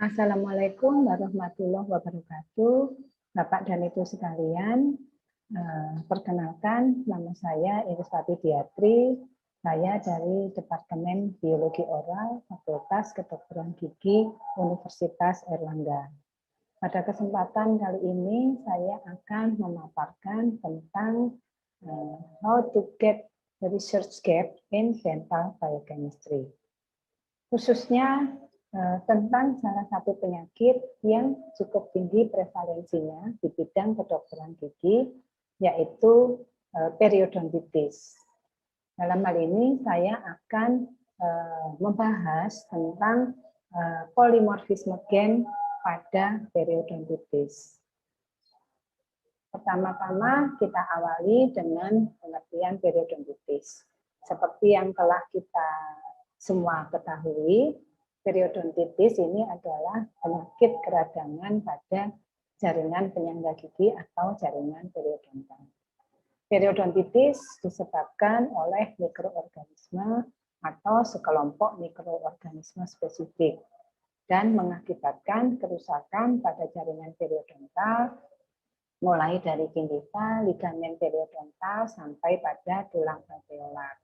Assalamualaikum warahmatullahi wabarakatuh, Bapak dan Ibu sekalian. Perkenalkan, nama saya Iris Diatri. Saya dari Departemen Biologi Oral, Fakultas Kedokteran Gigi, Universitas Airlangga. Pada kesempatan kali ini, saya akan memaparkan tentang how to get the research gap in dental biochemistry. Khususnya tentang salah satu penyakit yang cukup tinggi prevalensinya di bidang kedokteran gigi, yaitu periodontitis. Dalam hal ini saya akan membahas tentang polimorfisme gen pada periodontitis. Pertama-tama kita awali dengan pengertian periodontitis. Seperti yang telah kita semua ketahui, periodontitis ini adalah penyakit keradangan pada jaringan penyangga gigi atau jaringan periodontal. Periodontitis disebabkan oleh mikroorganisme atau sekelompok mikroorganisme spesifik dan mengakibatkan kerusakan pada jaringan periodontal mulai dari gingiva, ligamen periodontal sampai pada tulang alveolar.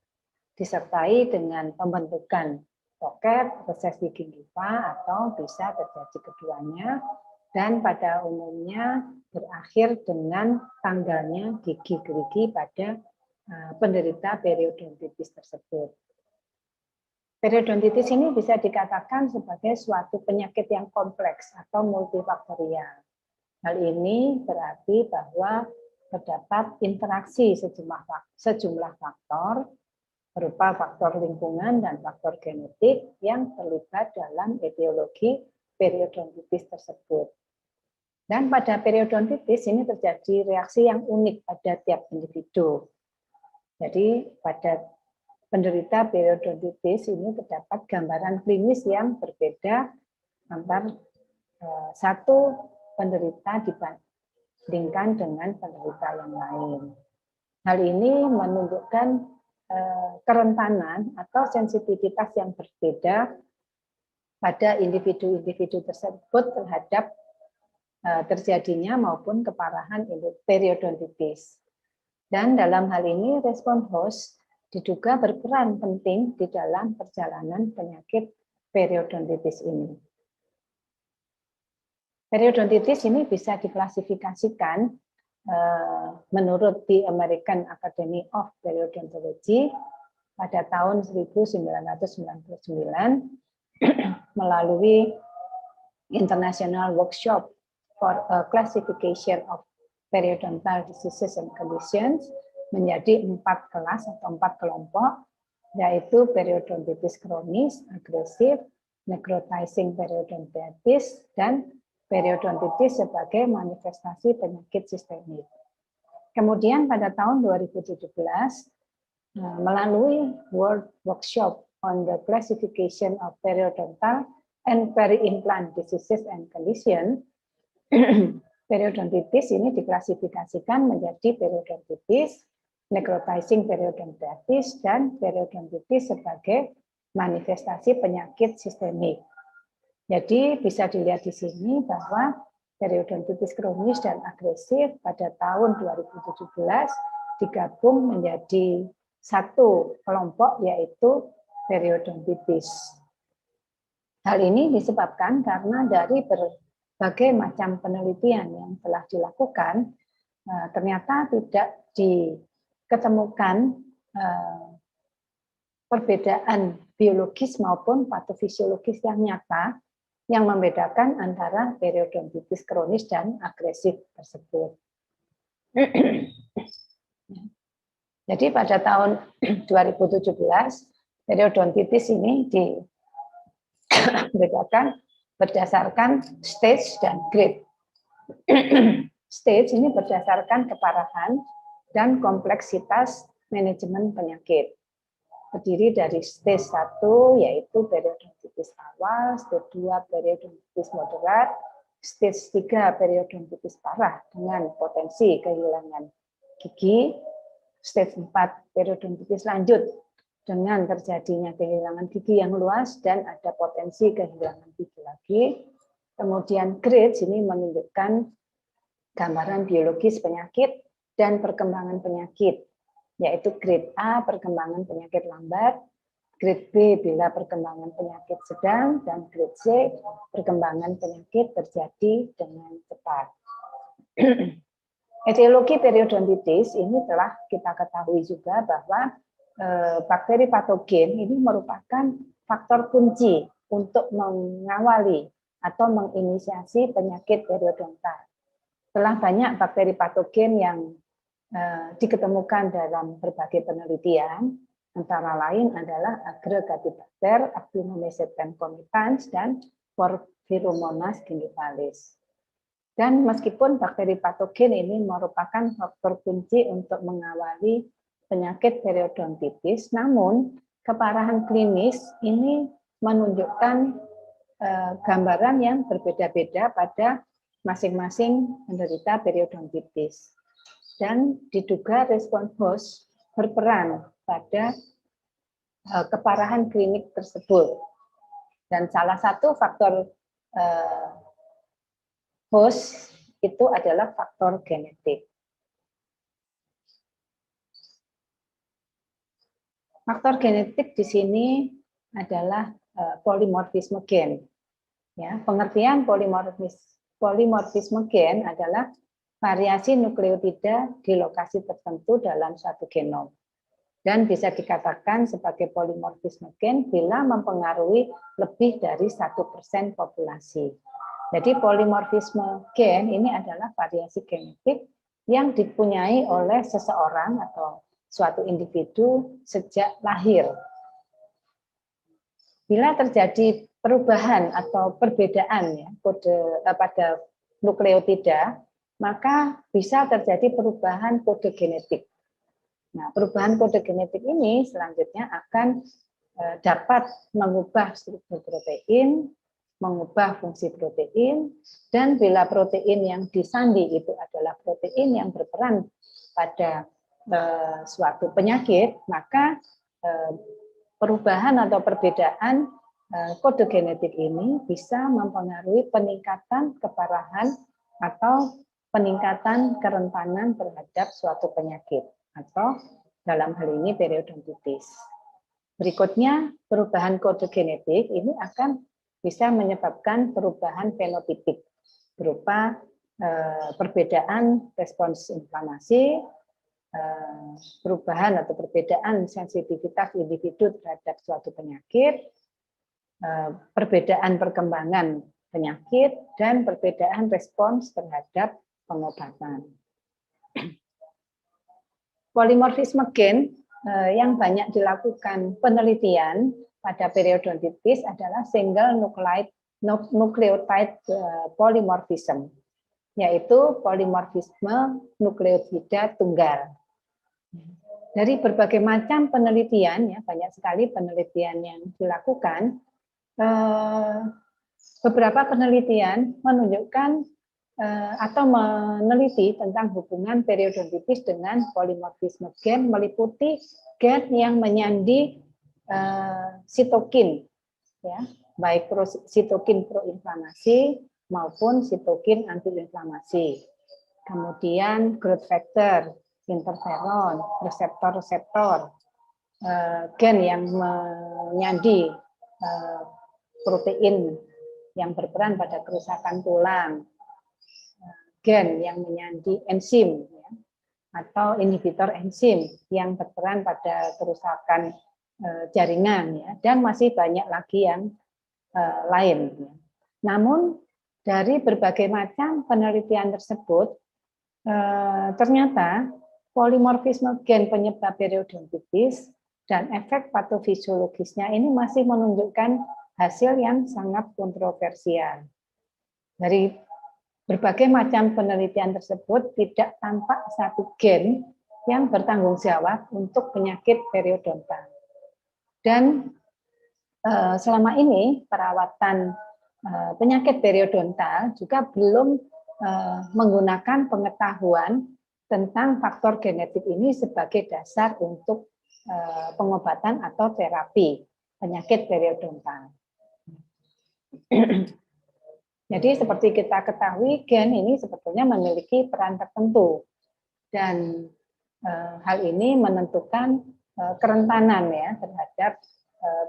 Disertai dengan pembentukan pocket, resesi gingiva, atau bisa terjadi keduanya, dan pada umumnya berakhir dengan tanggalnya gigi gerigi pada penderita periodontitis tersebut. Periodontitis ini bisa dikatakan sebagai suatu penyakit yang kompleks atau multifaktorial. Hal ini berarti bahwa terdapat interaksi sejumlah faktor berupa faktor lingkungan dan faktor genetik yang terlibat dalam etiologi periodontitis tersebut. Dan pada periodontitis ini terjadi reaksi yang unik pada tiap individu. Jadi pada penderita periodontitis ini terdapat gambaran klinis yang berbeda antar satu penderita dibandingkan dengan penderita yang lain. Hal ini menunjukkan kerentanan atau sensitivitas yang berbeda pada individu-individu tersebut terhadap terjadinya maupun keparahan periodontitis. Dan dalam hal ini respon host diduga berperan penting di dalam perjalanan penyakit periodontitis ini. Periodontitis ini bisa diklasifikasikan menurut The American Academy of Periodontology pada tahun 1999 melalui International Workshop for a Classification of Periodontal Diseases and Conditions menjadi 4 kelas atau 4 kelompok, yaitu periodontitis kronis, agresif, necrotizing periodontitis, dan periodontitis sebagai manifestasi penyakit sistemik. Kemudian pada tahun 2017 melalui World Workshop on the Classification of Periodontal and Peri-implant Diseases and Conditions, periodontitis ini diklasifikasikan menjadi periodontitis, necrotizing periodontitis, dan periodontitis sebagai manifestasi penyakit sistemik. Jadi bisa dilihat di sini bahwa periodontitis kronis dan agresif pada tahun 2017 digabung menjadi satu kelompok, yaitu periodontitis. Hal ini disebabkan karena dari berbagai macam penelitian yang telah dilakukan, ternyata tidak diketemukan perbedaan biologis maupun patofisiologis yang nyata yang membedakan antara periodontitis kronis dan agresif tersebut. Jadi pada tahun 2017, periodontitis ini dibedakan berdasarkan stage dan grade. Stage ini berdasarkan keparahan dan kompleksitas manajemen penyakit. Terdiri dari stage 1 yaitu periodontitis awal, stage 2 periodontitis moderat, stage 3 periodontitis parah dengan potensi kehilangan gigi, stage 4 periodontitis lanjut dengan terjadinya kehilangan gigi yang luas dan ada potensi kehilangan gigi lagi, Kemudian grades ini menunjukkan gambaran biologis penyakit dan perkembangan penyakit, yaitu grade A perkembangan penyakit lambat, grade B bila perkembangan penyakit sedang, dan grade C perkembangan penyakit terjadi dengan cepat. Etiologi periodontitis ini telah kita ketahui juga bahwa bakteri patogen ini merupakan faktor kunci untuk mengawali atau menginisiasi penyakit periodontal. Telah banyak bakteri patogen yang diketemukan dalam berbagai penelitian, antara lain adalah Agaricotobacter, Actinomycetes comitans, dan Porphyromonas genithalis. Dan meskipun bakteri patogen ini merupakan faktor kunci untuk mengawali penyakit periodontitis, namun keparahan klinis ini menunjukkan gambaran yang berbeda-beda pada masing-masing penderita periodontitis. Dan diduga respon host berperan pada keparahan klinik tersebut. Dan salah satu faktor host itu adalah faktor genetik. Faktor genetik di sini adalah polimorfisme gen. Ya, pengertian polimorfisme gen adalah variasi nukleotida di lokasi tertentu dalam suatu genom. Dan bisa dikatakan sebagai polimorfisme gen bila mempengaruhi lebih dari 1% populasi. Jadi polimorfisme gen ini adalah variasi genetik yang dipunyai oleh seseorang atau suatu individu sejak lahir. Bila terjadi perubahan atau perbedaan ya, pada nukleotida, maka bisa terjadi perubahan kode genetik. Nah, perubahan kode genetik ini selanjutnya akan dapat mengubah struktur protein, mengubah fungsi protein, dan bila protein yang disandi itu adalah protein yang berperan pada suatu penyakit, maka perubahan atau perbedaan kode genetik ini bisa mempengaruhi peningkatan keparahan atau peningkatan kerentanan terhadap suatu penyakit, atau dalam hal ini periodontitis. Berikutnya, perubahan kode genetik ini akan bisa menyebabkan perubahan fenotipik berupa perbedaan respons inflamasi, perubahan atau perbedaan sensitivitas individu terhadap suatu penyakit, perbedaan perkembangan penyakit, dan perbedaan respons terhadap pengobatan. Polimorfisme gen yang banyak dilakukan penelitian pada periodontitis adalah single nucleotide polymorphism, yaitu polimorfisme nukleotida tunggal. Dari berbagai macam penelitian, ya banyak sekali penelitian yang dilakukan. Beberapa penelitian menunjukkan atau meneliti tentang hubungan periodontitis dengan polimorfisme gen, meliputi gen yang menyandi sitokin, ya, baik sitokin proinflamasi maupun sitokin antiinflamasi. Kemudian growth factor, interferon, reseptor-reseptor, gen yang menyandi protein yang berperan pada kerusakan tulang, gen yang menyandi enzim, ya, atau inhibitor enzim yang berperan pada kerusakan jaringan, ya, dan masih banyak lagi yang lain. Ya. Namun dari berbagai macam penelitian tersebut, ternyata polimorfisme gen penyebab periodontitis dan efek patofisiologisnya ini masih menunjukkan hasil yang sangat kontroversial. Dari berbagai macam penelitian tersebut tidak tampak satu gen yang bertanggung jawab untuk penyakit periodontal. Dan selama ini perawatan penyakit periodontal juga belum menggunakan pengetahuan tentang faktor genetik ini sebagai dasar untuk pengobatan atau terapi penyakit periodontal. Jadi seperti kita ketahui, gen ini sebetulnya memiliki peran tertentu dan hal ini menentukan kerentanan ya terhadap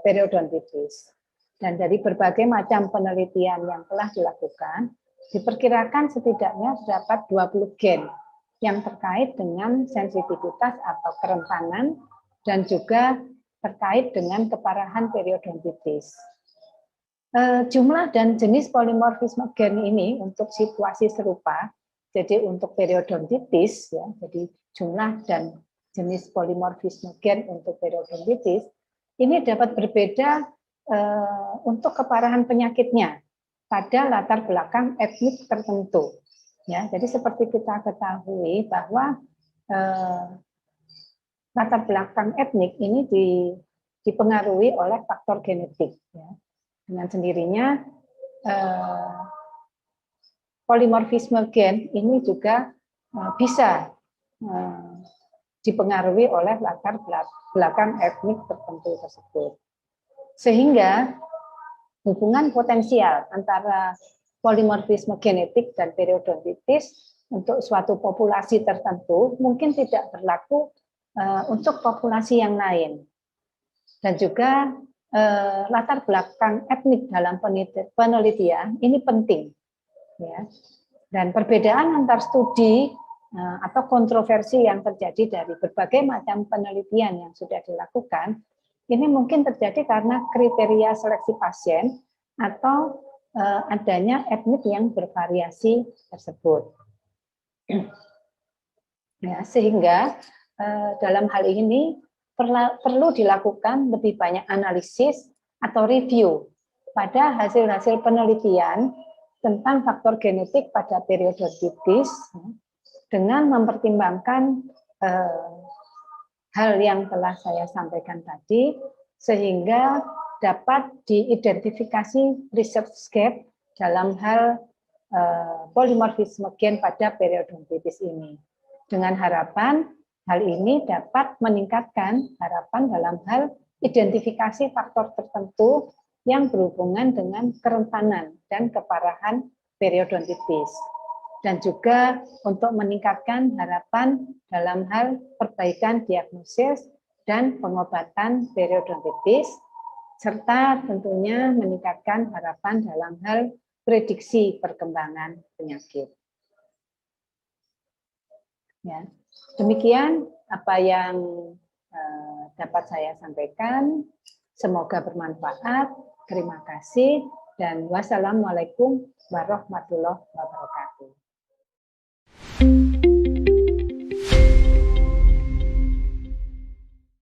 periodontitis. Dan dari berbagai macam penelitian yang telah dilakukan, diperkirakan setidaknya terdapat 20 gen yang terkait dengan sensitivitas atau kerentanan dan juga terkait dengan keparahan periodontitis. Jumlah dan jenis polimorfisme gen ini untuk situasi serupa, jadi untuk periodontitis, ya, jadi jumlah dan jenis polimorfisme gen untuk periodontitis, ini dapat berbeda untuk keparahan penyakitnya pada latar belakang etnik tertentu. Ya, jadi seperti kita ketahui bahwa latar belakang etnik ini dipengaruhi oleh faktor genetik. Ya. Dengan sendirinya polimorfisme gen ini juga bisa dipengaruhi oleh latar belakang etnik tertentu tersebut. Sehingga hubungan potensial antara polimorfisme genetik dan periodontitis untuk suatu populasi tertentu mungkin tidak berlaku untuk populasi yang lain. Dan juga latar belakang etnik dalam penelitian ini penting, ya. Dan perbedaan antar studi atau kontroversi yang terjadi dari berbagai macam penelitian yang sudah dilakukan ini mungkin terjadi karena kriteria seleksi pasien atau adanya etnik yang bervariasi tersebut. Ya, sehingga dalam hal ini perlu dilakukan lebih banyak analisis atau review pada hasil-hasil penelitian tentang faktor genetik pada periodontitis dengan mempertimbangkan hal yang telah saya sampaikan tadi sehingga dapat diidentifikasi research gap dalam hal polimorfisme gen pada periodontitis ini. Dengan harapan hal ini dapat meningkatkan harapan dalam hal identifikasi faktor tertentu yang berhubungan dengan kerentanan dan keparahan periodontitis. Dan juga untuk meningkatkan harapan dalam hal perbaikan diagnosis dan pengobatan periodontitis, serta tentunya meningkatkan harapan dalam hal prediksi perkembangan penyakit. Ya. Demikian apa yang dapat saya sampaikan. Semoga bermanfaat. Terima kasih dan wassalamualaikum warahmatullahi wabarakatuh.